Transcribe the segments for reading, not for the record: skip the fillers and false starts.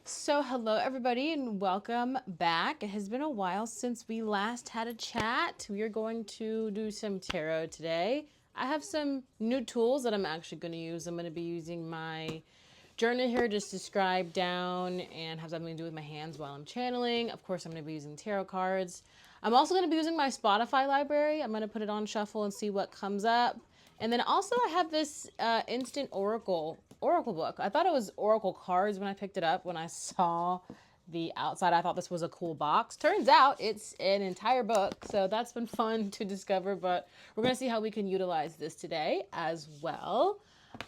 So, hello everybody and welcome back. It has been a while since we last had a chat. We are going to do some tarot today. I have some new tools that I'm actually going to use. I'm going to be using my journal here just to scribe down and have something to do with my hands while I'm channeling. Of course, I'm going to be using tarot cards. I'm also going to be using my Spotify library. I'm going to put it on shuffle and see what comes up. And then also I have this instant oracle book. I thought it was oracle cards when I picked it up. When I saw the outside, I thought this was a cool box. Turns out it's an entire book, so that's been fun to discover. But we're gonna see how we can utilize this today as well.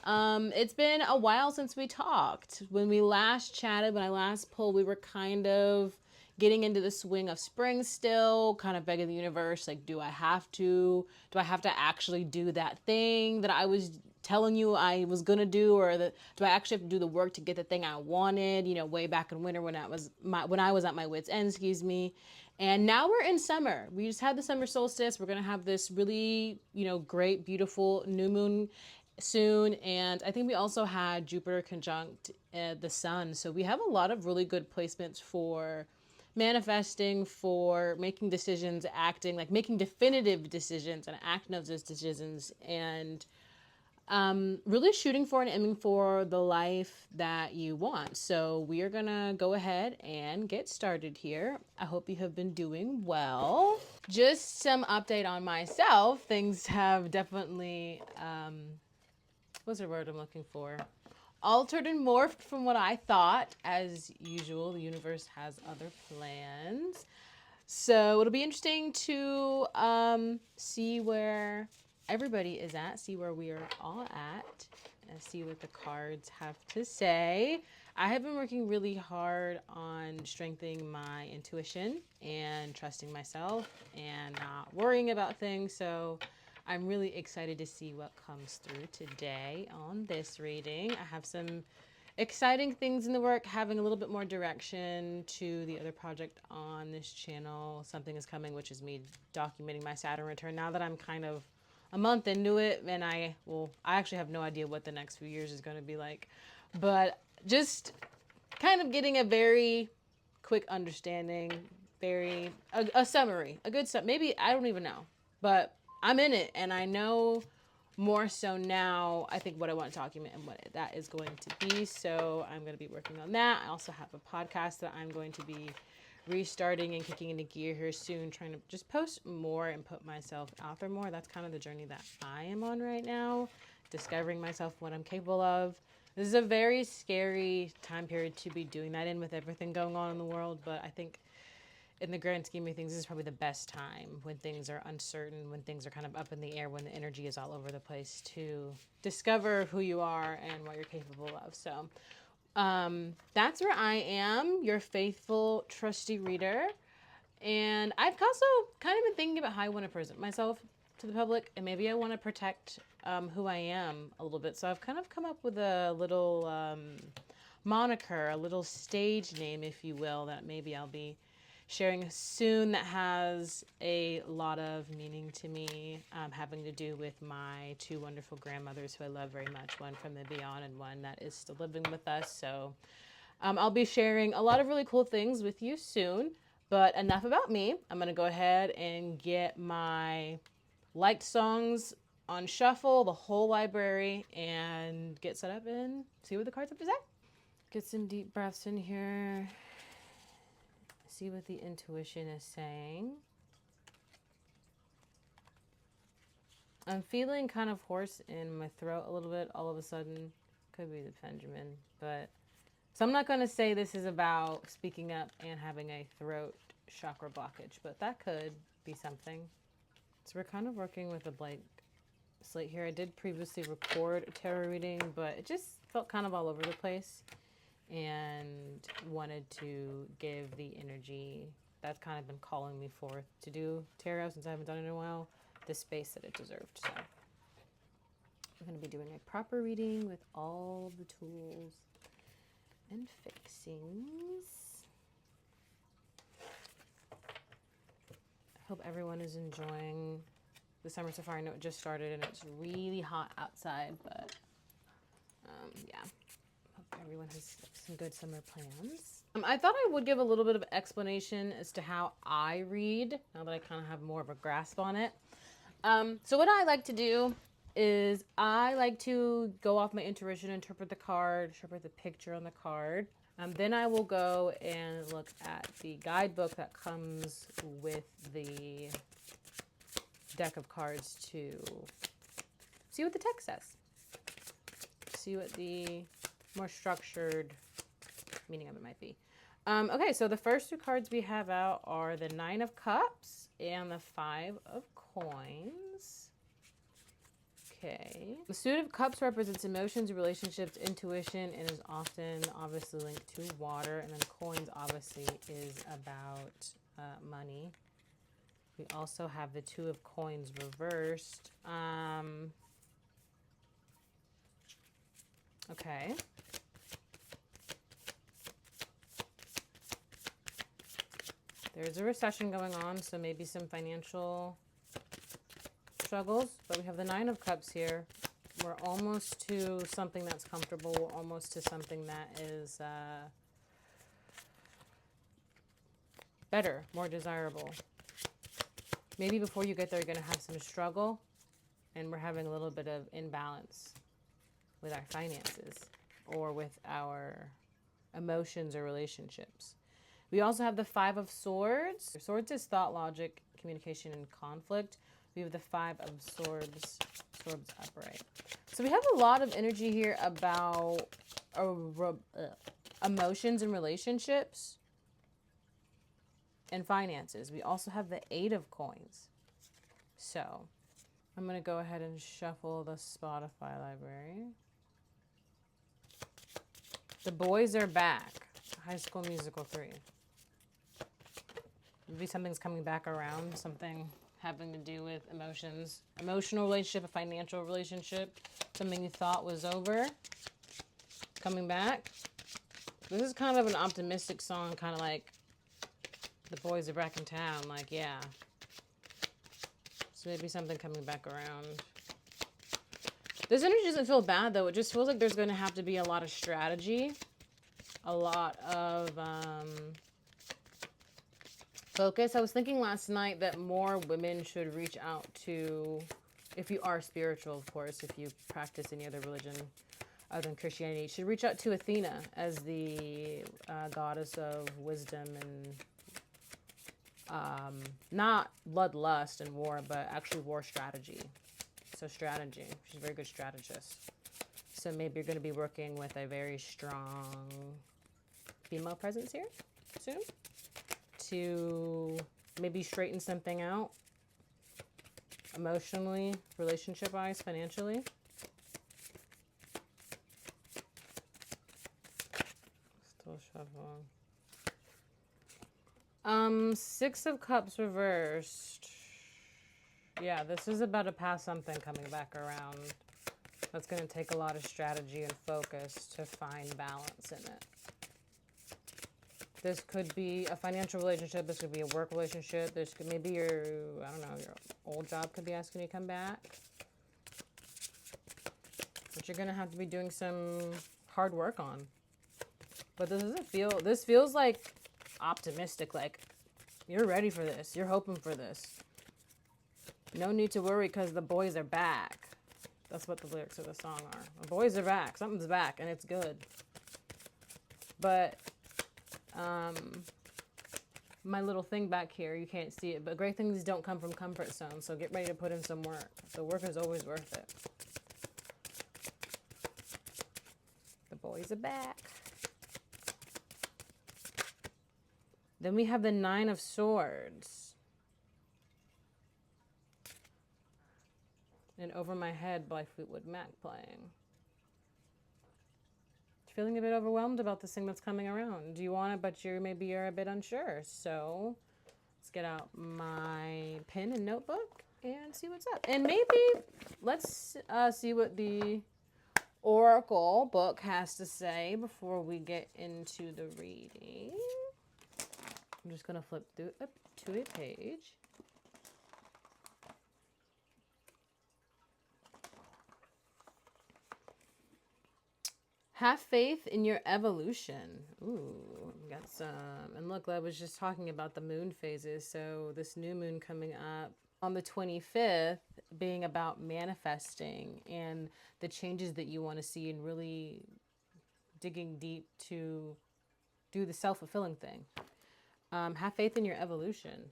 It's been a while since we talked. When we last chatted, when I last pulled, we were kind of getting into the swing of spring still, kind of begging the universe, like, do I have to? Do I have to actually do that thing that I was telling you I was gonna do, or do I actually have to do the work to get the thing I wanted? You know, way back in winter when I was at my wit's end, excuse me. And now we're in summer. We just had the summer solstice. We're gonna have this really, great, beautiful new moon soon, and I think we also had Jupiter conjunct the sun, so we have a lot of really good placements for manifesting, for making decisions, acting, like making definitive decisions and acting those decisions, and really shooting for and aiming for the life that you want. So we are gonna go ahead and get started here. I hope you have been doing well. Just some update on myself. Things have definitely what's the word I'm looking for? Altered and morphed from what I thought. As usual, the universe has other plans. So it'll be interesting to see where everybody is at, see where we are all at, and see what the cards have to say. I have been working really hard on strengthening my intuition and trusting myself and not worrying about things. So I'm really excited to see what comes through today on this reading. I have some exciting things in the work, having a little bit more direction to the other project on this channel. Something is coming, which is me documenting my Saturn return. Now that I'm kind of a month into it, and I actually have no idea what the next few years is going to be like, but just kind of getting a very quick understanding, a summary, a good stuff. Maybe I don't even know, but I'm in it, and I know more so now, I think, what I want to document and what that is going to be. So I'm going to be working on that. I also have a podcast that I'm going to be restarting and kicking into gear here soon, trying to just post more and put myself out there more. That's kind of the journey that I am on right now, discovering myself, what I'm capable of. This is a very scary time period to be doing that in with everything going on in the world, but I think in the grand scheme of things, this is probably the best time when things are uncertain, when things are kind of up in the air, when the energy is all over the place, to discover who you are and what you're capable of. So that's where I am, your faithful, trusty reader. And I've also kind of been thinking about how I want to present myself to the public, and maybe I want to protect who I am a little bit. So I've kind of come up with a little moniker, a little stage name, if you will, that maybe I'll be sharing soon, that has a lot of meaning to me, having to do with my two wonderful grandmothers who I love very much, one from the beyond and one that is still living with us. So I'll be sharing a lot of really cool things with you soon, but enough about me. I'm going to go ahead and get my liked songs on shuffle, the whole library, and get set up and see what the cards have to say. Get some deep breaths in here. See what the intuition is saying. I'm feeling kind of hoarse in my throat a little bit all of a sudden. Could be the pendulum, but so I'm not going to say this is about speaking up and having a throat chakra blockage, but that could be something. So we're kind of working with a blank slate here. I did previously record a tarot reading, but it just felt kind of all over the place, and wanted to give the energy that's kind of been calling me forth to do tarot, since I haven't done it in a while, the space that it deserved. So I'm going to be doing a proper reading with all the tools and fixings. I hope everyone is enjoying the summer so far. I know it just started and it's really hot outside, but yeah, hope everyone has some good summer plans. I thought I would give a little bit of explanation as to how I read, now that I kind of have more of a grasp on it. So what I like to do is I like to go off my intuition, interpret the card, interpret the picture on the card. Then I will go and look at the guidebook that comes with the deck of cards to see what the text says. See what the more structured meaning of it might be. Okay, so the first two cards we have out are the Nine of Cups and the Five of Coins. Okay. The Suit of Cups represents emotions, relationships, intuition, and is often obviously linked to water. And then Coins obviously is about money. We also have the Two of Coins reversed. Okay. There's a recession going on, so maybe some financial struggles. But we have the Nine of Cups here. We're almost to something that's comfortable. We're almost to something that is better, more desirable. Maybe before you get there, you're going to have some struggle. And we're having a little bit of imbalance with our finances or with our emotions or relationships. We also have the Five of Swords. Swords is thought, logic, communication, and conflict. We have the Five of Swords, swords upright. So we have a lot of energy here about emotions and relationships and finances. We also have the Eight of Coins. So I'm going to go ahead and shuffle the Spotify library. The Boys Are Back. High School Musical 3. Maybe something's coming back around, something having to do with emotions, emotional relationship, a financial relationship, something you thought was over, coming back. This is kind of an optimistic song, kind of like the boys are back in town, like, yeah. So maybe something coming back around. This energy doesn't feel bad, though. It just feels like there's going to have to be a lot of strategy, a lot of focus. I was thinking last night that more women should reach out to, if you are spiritual, of course, if you practice any other religion other than Christianity, you should reach out to Athena as the goddess of wisdom and not bloodlust and war, but actually war strategy. So strategy. She's a very good strategist. So maybe you're going to be working with a very strong female presence here soon to maybe straighten something out emotionally, relationship-wise, financially. Still shuffling. Six of Cups reversed. Yeah, this is about to pass something coming back around. That's going to take a lot of strategy and focus to find balance in it. This could be a financial relationship. This could be a work relationship. This could maybe your, I don't know, your old job could be asking you to come back. But you're going to have to be doing some hard work on. But this feels like optimistic, like you're ready for this. You're hoping for this. No need to worry because the boys are back. That's what the lyrics of the song are. The boys are back. Something's back and it's good. But my little thing back here, you can't see it, but great things don't come from comfort zones, so get ready to put in some work. The work is always worth it. The boys are back. Then we have the Nine of Swords. And Over My Head by Fleetwood Mac playing. Feeling a bit overwhelmed about this thing that's coming around. Do you want it, but maybe you're a bit unsure. So let's get out my pen and notebook and see what's up. And maybe let's see what the Oracle book has to say before we get into the reading. I'm just going to flip through up to a page. Have faith in your evolution. Ooh, got some. And look, I was just talking about the moon phases. So this new moon coming up on the 25th being about manifesting and the changes that you want to see and really digging deep to do the self-fulfilling thing. Have faith in your evolution.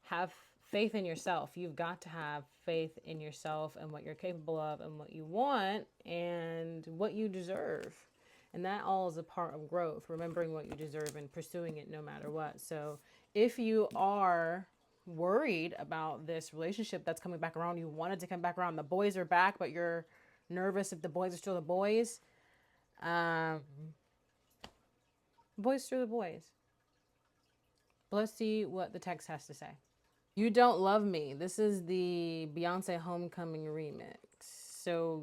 Have faith in yourself. You've got to have faith in yourself and what you're capable of and what you want and what you deserve. And that all is a part of growth, remembering what you deserve and pursuing it no matter what. So if you are worried about this relationship that's coming back around, you want it to come back around, the boys are back, but you're nervous if the boys are still the boys. Boys still the boys. But let's see what the text has to say. You Don't Love Me. This is the Beyonce Homecoming remix. So,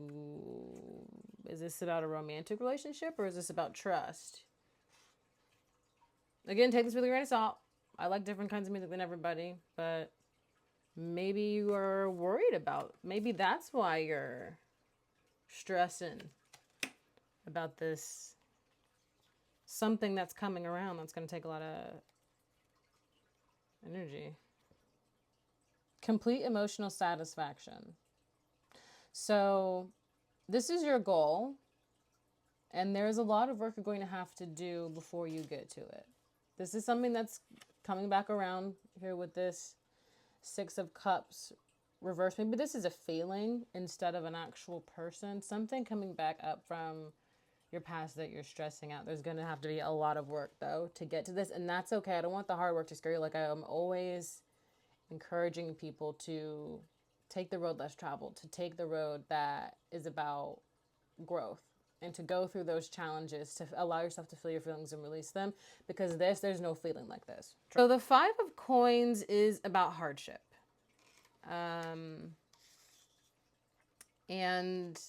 is this about a romantic relationship or is this about trust? Again, take this with a grain of salt. I like different kinds of music than everybody, but maybe you are worried about, maybe that's why you're stressing about this something that's coming around that's going to take a lot of energy. Complete emotional satisfaction. So this is your goal, and there's a lot of work you're going to have to do before you get to it. This is something that's coming back around here with this Six of Cups reverse. Maybe this is a feeling instead of an actual person. Something coming back up from your past that you're stressing out. There's going to have to be a lot of work, though, to get to this, and that's okay. I don't want the hard work to scare you. Like, I'm always encouraging people to take the road less traveled, to take the road that is about growth, and to go through those challenges, to allow yourself to feel your feelings and release them, because there's no feeling like this. So the Five of Coins is about hardship. And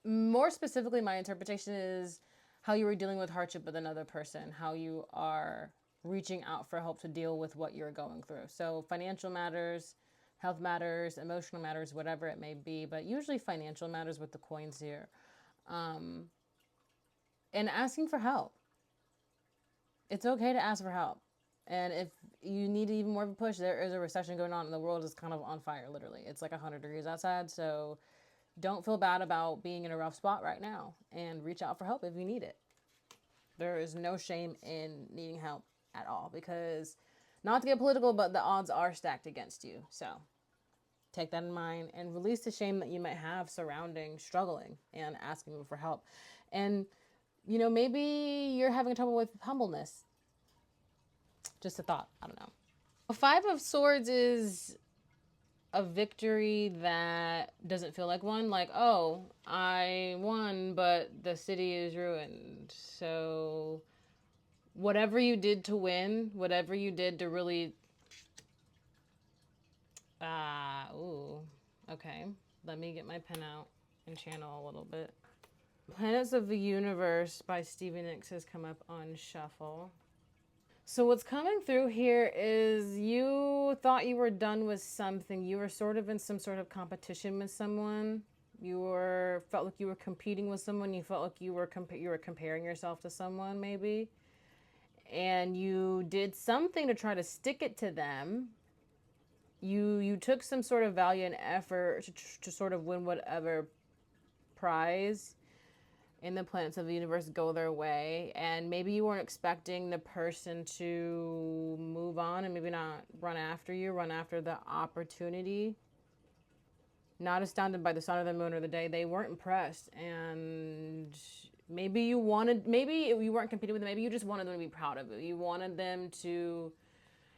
more specifically, my interpretation is how you were dealing with hardship with another person, how you are reaching out for help to deal with what you're going through. So financial matters, health matters, emotional matters, whatever it may be, but usually financial matters with the coins here. And asking for help. It's okay to ask for help. And if you need even more of a push, there is a recession going on and the world is kind of on fire, literally. It's like 100 degrees outside, so don't feel bad about being in a rough spot right now, and reach out for help if you need it. There is no shame in needing help at all, because, not to get political, but the odds are stacked against you. So take that in mind and release the shame that you might have surrounding struggling and asking for help. And, you know, maybe you're having trouble with humbleness. Just a thought. I don't know. Five of Swords is a victory that doesn't feel like one. Like, oh, I won, but the city is ruined. So whatever you did to win, whatever you did to really... okay. Let me get my pen out and channel a little bit. Planets of the Universe by Stevie Nicks has come up on shuffle. So what's coming through here is you thought you were done with something. You were sort of in some sort of competition with someone. Felt like you were competing with someone. You felt like you were comparing yourself to someone, maybe. And you did something to try to stick it to them. You took some sort of value and effort to sort of win whatever prize in the planets of the universe go their way, and maybe you weren't expecting the person to move on and maybe not run after you, run after the opportunity. Not astounded by the sun or the moon or the day. They weren't impressed, and maybe you weren't competing with them. Maybe you just wanted them to be proud of you. You wanted them to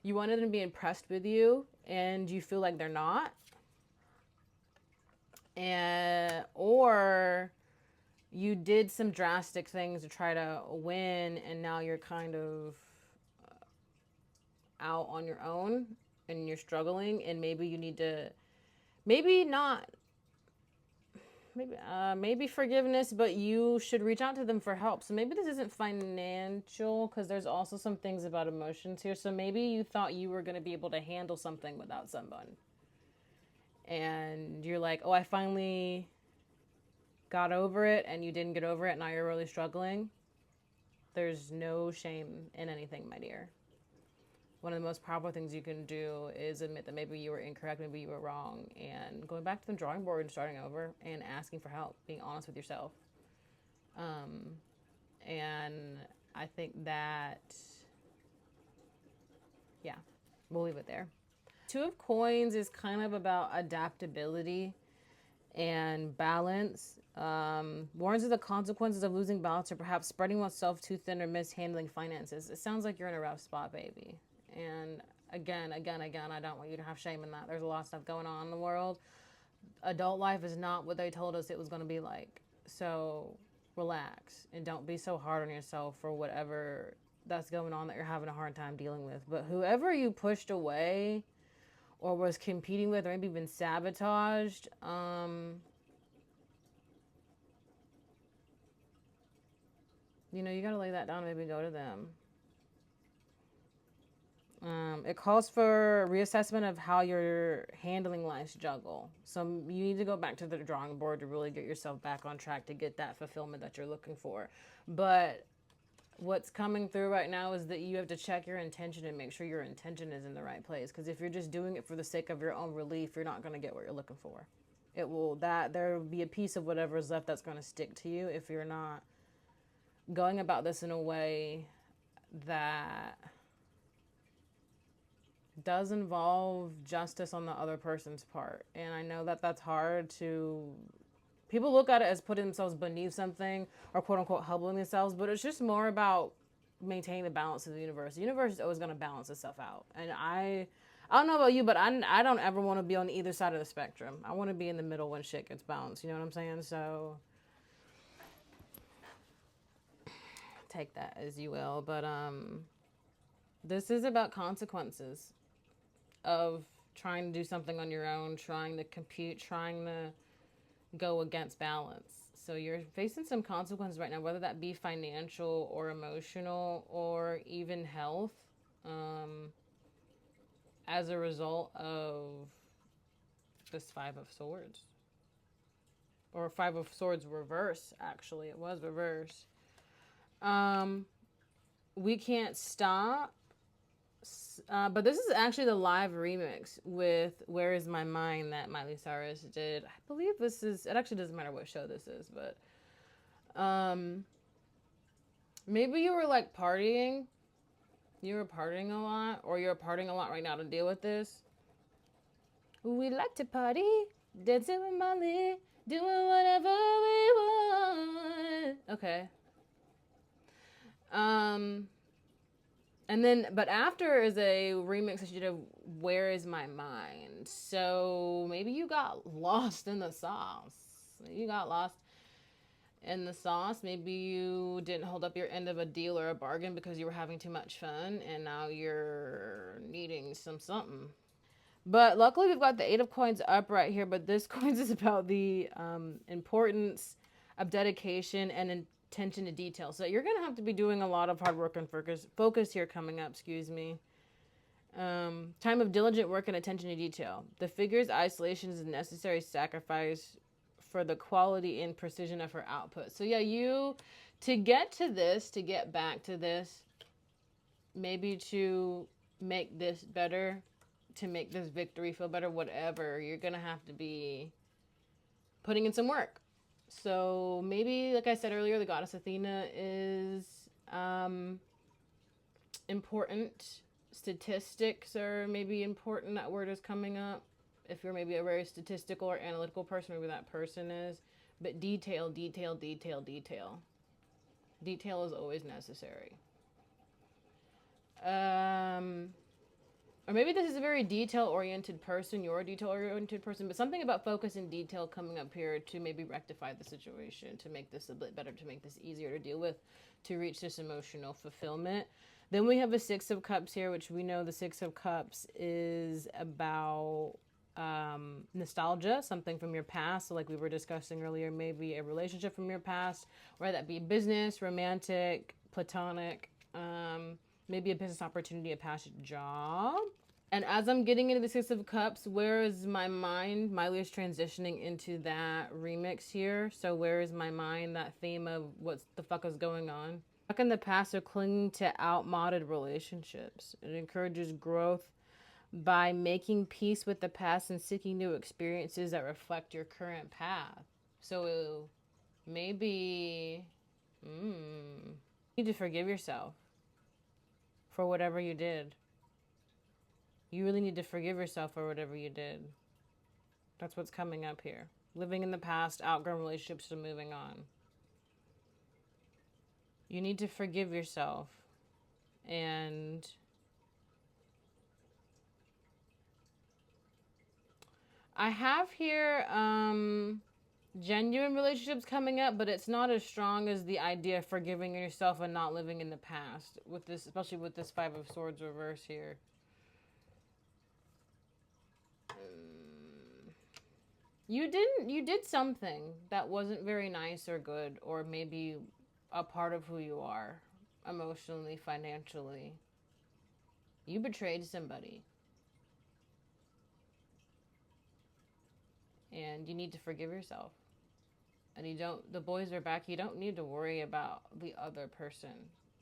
be impressed with you, and you feel like they're not. Or you did some drastic things to try to win, and now you're kind of out on your own and you're struggling, and maybe you need to, maybe forgiveness, but you should reach out to them for help. So maybe this isn't financial, because there's also some things about emotions here. So maybe you thought you were going to be able to handle something without someone, and you're like, oh, I finally got over it and you didn't get over it, now you're really struggling, there's no shame in anything, my dear. One of the most powerful things you can do is admit that maybe you were incorrect, maybe you were wrong, and going back to the drawing board and starting over and asking for help, being honest with yourself. And I think that, yeah, we'll leave it there. Two of Coins is kind of about adaptability and balance. Warns of the consequences of losing balance or perhaps spreading oneself too thin or mishandling finances. It sounds like you're in a rough spot, baby. And again, I don't want you to have shame in that. There's a lot of stuff going on in the world. Adult life is not what they told us it was going to be like. So relax and don't be so hard on yourself for whatever that's going on that you're having a hard time dealing with. But whoever you pushed away or was competing with or maybe been sabotaged, you got to lay that down and maybe go to them. It calls for reassessment of how you're handling life's juggle. So you need to go back to the drawing board to really get yourself back on track to get that fulfillment that you're looking for. But what's coming through right now is that you have to check your intention and make sure your intention is in the right place. Because if you're just doing it for the sake of your own relief, you're not going to get what you're looking for. There will be a piece of whatever is left that's going to stick to you if you're not going about this in a way that does involve justice on the other person's part. And I know that that's hard to, people look at it as putting themselves beneath something or quote unquote humbling themselves, but it's just more about maintaining the balance of the universe. The universe is always going to balance itself out. And I don't know about you, but I don't ever want to be on either side of the spectrum. I want to be in the middle when shit gets balanced. You know what I'm saying? So take that as you will. But this is about consequences of trying to do something on your own, trying to compete, trying to go against balance. So you're facing some consequences right now, whether that be financial or emotional or even health, as a result of this Five of Swords. Or Five of Swords reverse, actually. It was reverse. We Can't Stop. But this is actually the live remix with Where Is My Mind that Miley Cyrus did. I believe this is, it actually doesn't matter what show this is, but maybe you were like partying. You were partying a lot, or you're partying a lot right now to deal with this. We like to party, dancing with Molly, doing whatever we want. Okay. And then, but after is a remix that she did of Where Is My Mind? So maybe you got lost in the sauce. You got lost in the sauce. Maybe you didn't hold up your end of a deal or a bargain because you were having too much fun and now you're needing something. But luckily we've got the Eight of Coins up right here, but this coins is about the importance of dedication and attention to detail. So you're going to have to be doing a lot of hard work and focus here coming up, excuse me. Time of diligent work and attention to detail. The figure's isolation is a necessary sacrifice for the quality and precision of her output. So yeah, to get back to this, maybe to make this better, to make this victory feel better, whatever, you're going to have to be putting in some work. So maybe, like I said earlier, the goddess Athena is important. Statistics are maybe important. That word is coming up. If you're maybe a very statistical or analytical person, maybe that person is. But detail. Detail is always necessary. Or maybe this is a very detail-oriented person. You're a detail-oriented person. But something about focus and detail coming up here to maybe rectify the situation, to make this a bit better, to make this easier to deal with, to reach this emotional fulfillment. Then we have a Six of Cups here, which we know the Six of Cups is about nostalgia, something from your past. So like we were discussing earlier, maybe a relationship from your past, whether that be business, romantic, platonic, maybe a business opportunity, a past job. And as I'm getting into the Six of Cups, where is my mind? Miley is transitioning into that remix here. So where is my mind? That theme of what the fuck is going on? Back in the past are clinging to outmoded relationships. It encourages growth by making peace with the past and seeking new experiences that reflect your current path. So maybe you need to forgive yourself for whatever you did. You really need to forgive yourself for whatever you did. That's what's coming up here. Living in the past, outgrown relationships, and moving on. You need to forgive yourself. And I have here genuine relationships coming up, but it's not as strong as the idea of forgiving yourself and not living in the past. With this, especially with this Five of Swords reverse here. You did something that wasn't very nice or good, or maybe a part of who you are, emotionally, financially. You betrayed somebody. And you need to forgive yourself. And the boys are back, you don't need to worry about the other person.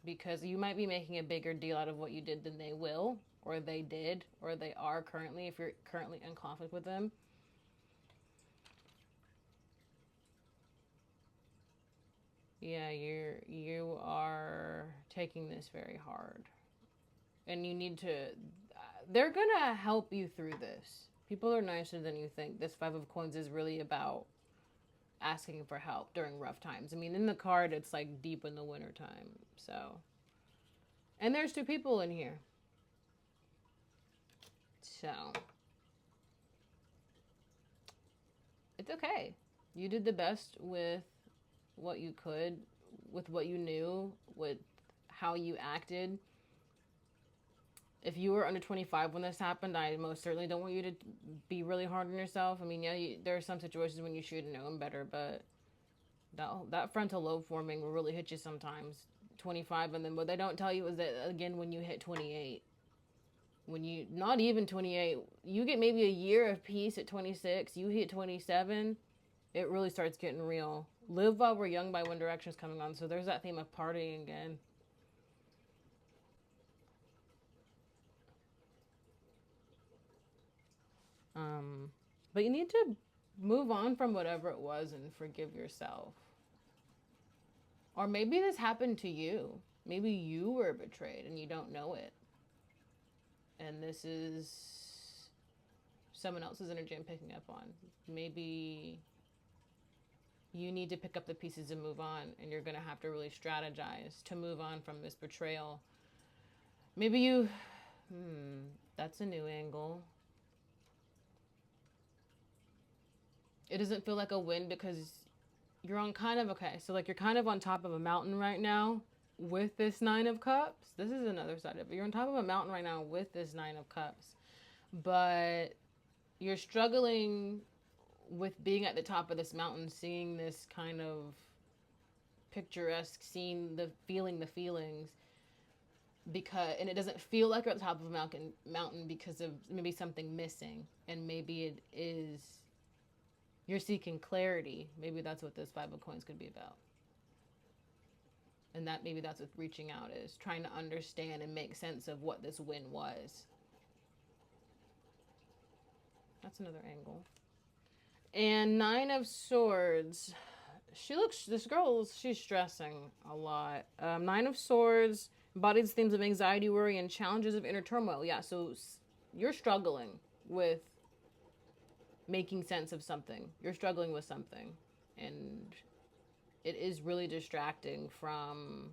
Because you might be making a bigger deal out of what you did than they will, or they did, or they are currently, if you're currently in conflict with them. Yeah, you are taking this very hard. And you need to, they're gonna help you through this. People are nicer than you think. This Five of Coins is really about asking for help during rough times. I mean, in the card, it's like deep in the winter time. So, and there's two people in here. So, it's okay. You did the best with what you could, with what you knew, with how you acted. If you were under 25 when this happened, I most certainly don't want you to be really hard on yourself. I mean, yeah, there are some situations when you should have known better, but that frontal lobe forming will really hit you sometimes. 25, and then what they don't tell you is that, again, when you hit 28, when you, not even 28, you get maybe a year of peace at 26, you hit 27, it really starts getting real. Live While We're Young by One Direction is coming on, so there's that theme of partying again. But you need to move on from whatever it was and forgive yourself. Or maybe this happened to you. Maybe you were betrayed and you don't know it. And this is someone else's energy I'm picking up on. Maybe you need to pick up the pieces and move on, and you're going to have to really strategize to move on from this betrayal. Maybe you, that's a new angle. It doesn't feel like a win because you're on kind of, okay, so like you're kind of on top of a mountain right now with this Nine of Cups. This is another side of it. You're on top of a mountain right now with this Nine of Cups. But you're struggling with being at the top of this mountain, seeing this kind of picturesque scene, feeling the feelings, because, and it doesn't feel like you're at the top of a mountain because of maybe something missing, and maybe it is you're seeking clarity. Maybe that's what this Five of Coins could be about. And that maybe that's what reaching out is, trying to understand and make sense of what this win was. That's another angle. And Nine of Swords. This girl, she's stressing a lot. Nine of Swords embodies themes of anxiety, worry, and challenges of inner turmoil. Yeah, so you're struggling with making sense of something. You're struggling with something. And it is really distracting from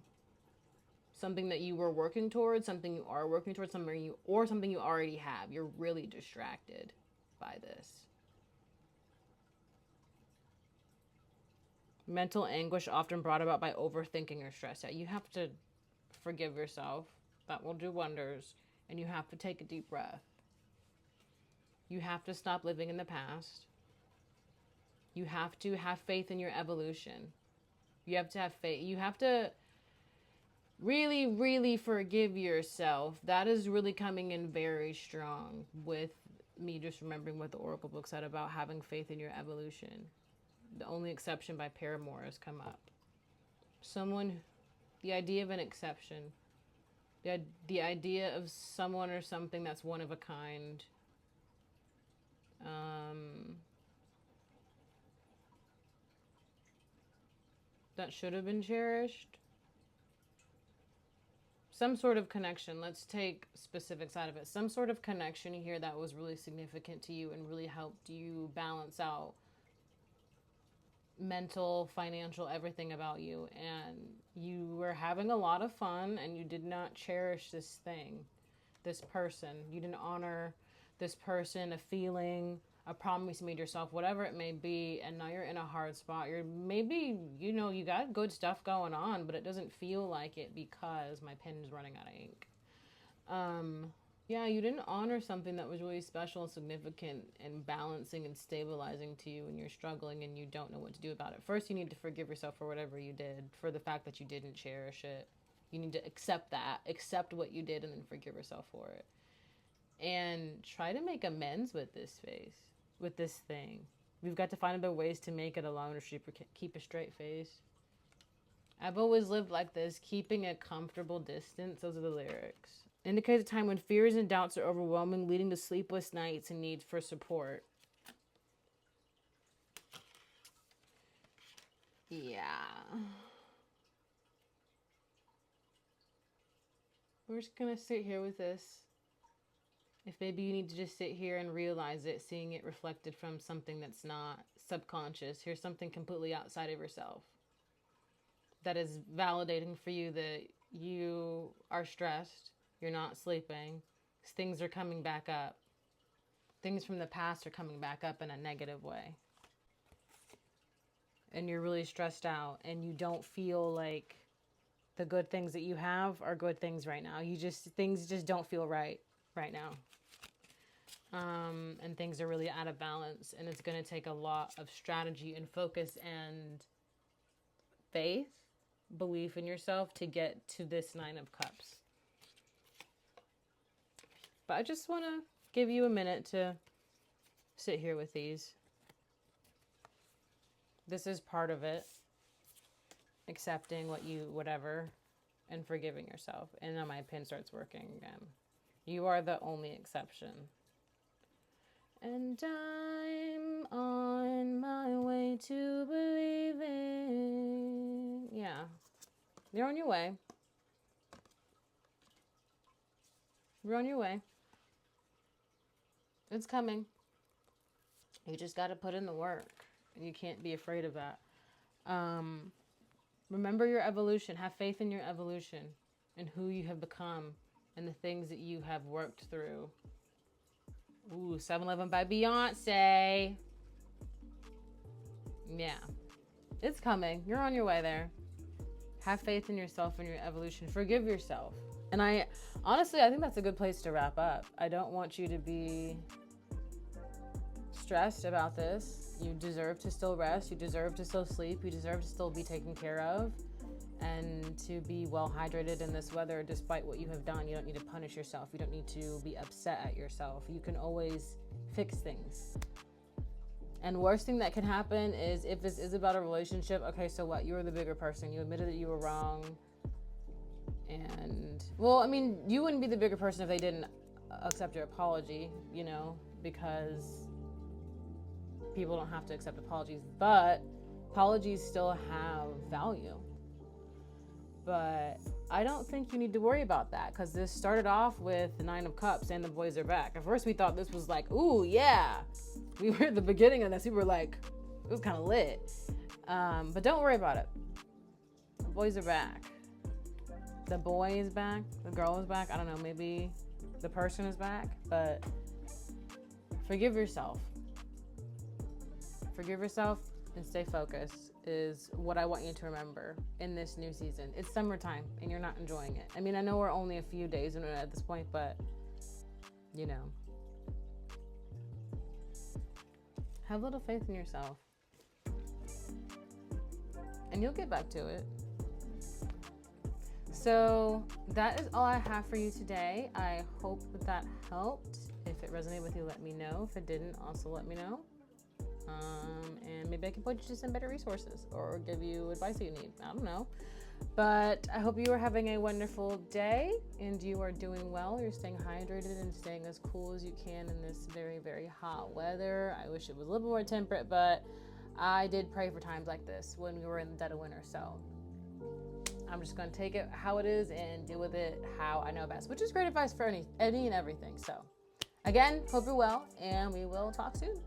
something that you were working towards, something you are working towards, something you already have. You're really distracted by this. Mental anguish often brought about by overthinking or stress. Yeah, you have to forgive yourself. That will do wonders. And you have to take a deep breath. You have to stop living in the past. You have to have faith in your evolution. You have to have faith. You have to Really, really forgive yourself. That is really coming in very strong with me just remembering what the Oracle book said about having faith in your evolution. The only exception by Paramore has come up. Someone, the idea of an exception, the idea of someone or something that's one of a kind. That should have been cherished. Some sort of connection. Let's take specifics out of it. Some sort of connection here that was really significant to you and really helped you balance out mental, financial, everything about you. And you were having a lot of fun and you did not cherish this thing, this person. You didn't honor this person, a feeling, a promise you made yourself, whatever it may be. And now you're in a hard spot. You're maybe, you know, you got good stuff going on, but it doesn't feel like it because my pen is running out of ink. Yeah, you didn't honor something that was really special and significant and balancing and stabilizing to you, and you're struggling and you don't know what to do about it. First, you need to forgive yourself for whatever you did, for the fact that you didn't cherish it. You need to accept that, accept what you did, and then forgive yourself for it. And try to make amends with this face, with this thing. We've got to find other ways to make it a long relationship, keep a straight face. I've always lived like this, keeping a comfortable distance. Those are the lyrics. Indicates a time when fears and doubts are overwhelming, leading to sleepless nights and need for support. Yeah. We're just going to sit here with this. If maybe you need to just sit here and realize it, seeing it reflected from something that's not subconscious. Here's something completely outside of yourself that is validating for you that you are stressed. You're not sleeping. Things are coming back up. Things from the past are coming back up in a negative way. And you're really stressed out and you don't feel like the good things that you have are good things right now. Things just don't feel right now. And things are really out of balance, and it's going to take a lot of strategy and focus and faith, belief in yourself to get to this 9 of Cups. But I just want to give you a minute to sit here with these. This is part of it. Accepting whatever, and forgiving yourself. And then my pen starts working again. You are the only exception. And I'm on my way to believing. Yeah. You're on your way. You're on your way. It's coming. You just got to put in the work. And you can't be afraid of that. Remember your evolution. Have faith in your evolution and who you have become and the things that you have worked through. Ooh, 7-Eleven by Beyonce. Yeah. It's coming. You're on your way there. Have faith in yourself and your evolution. Forgive yourself. And I think that's a good place to wrap up. I don't want you to be stressed about this. You deserve to still rest. You deserve to still sleep. You deserve to still be taken care of and to be well hydrated in this weather. Despite what you have done, you don't need to punish yourself. You don't need to be upset at yourself. You can always fix things. And worst thing that can happen is if this is about a relationship, okay, so what? You were the bigger person. You admitted that you were wrong. And, well, I mean, you wouldn't be the bigger person if they didn't accept your apology, you know, because people don't have to accept apologies, but apologies still have value. But I don't think you need to worry about that because this started off with the 9 of Cups and the boys are back. At first we thought this was like, ooh, yeah. We were at the beginning of this. We were like, it was kind of lit. But don't worry about it. The boys are back. The boy is back. The girl is back. I don't know. Maybe the person is back. But forgive yourself. Forgive yourself and stay focused is what I want you to remember in this new season. It's summertime and you're not enjoying it. I mean, I know we're only a few days in it at this point, but you know, have a little faith in yourself and you'll get back to it. So that is all I have for you today. I hope that helped. If it resonated with you, let me know. If it didn't, also let me know. And maybe I can point you to some better resources or give you advice that you need. I don't know. But I hope you are having a wonderful day and you are doing well. You're staying hydrated and staying as cool as you can in this very, very hot weather. I wish it was a little more temperate, but I did pray for times like this when we were in the dead of winter. So I'm just going to take it how it is and deal with it how I know best, which is great advice for any and everything. So again, hope you're well and we will talk soon.